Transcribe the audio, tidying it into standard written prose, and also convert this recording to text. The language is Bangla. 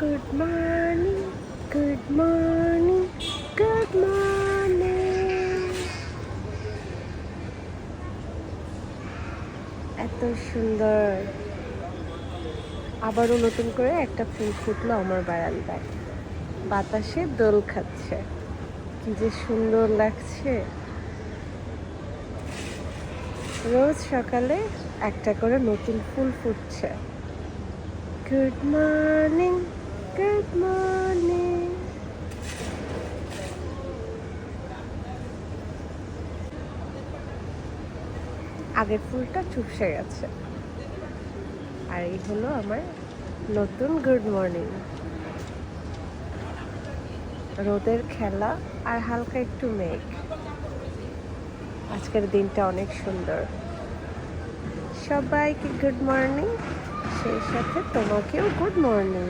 Good morning, good morning, good morning. এত সুন্দর। আবারও নতুন করে একটা ফুল ফুটলো আমার বারান্দায়, বাতাসে দোল খাচ্ছে। কি যে সুন্দর লাগছে। রোজ সকালে একটা করে নতুন ফুল ফুটছে। Good morning, good morning. আগের ফুলটা চুপসে গেছে, আর এই হলো আমার নতুন গুড মর্নিং। রোদের খেলা আর হালকা একটু মেঘ। আজকের দিনটা অনেক সুন্দর। সবাইকে গুড মর্নিং, সেই সাথে তোমাকেও গুড মর্নিং।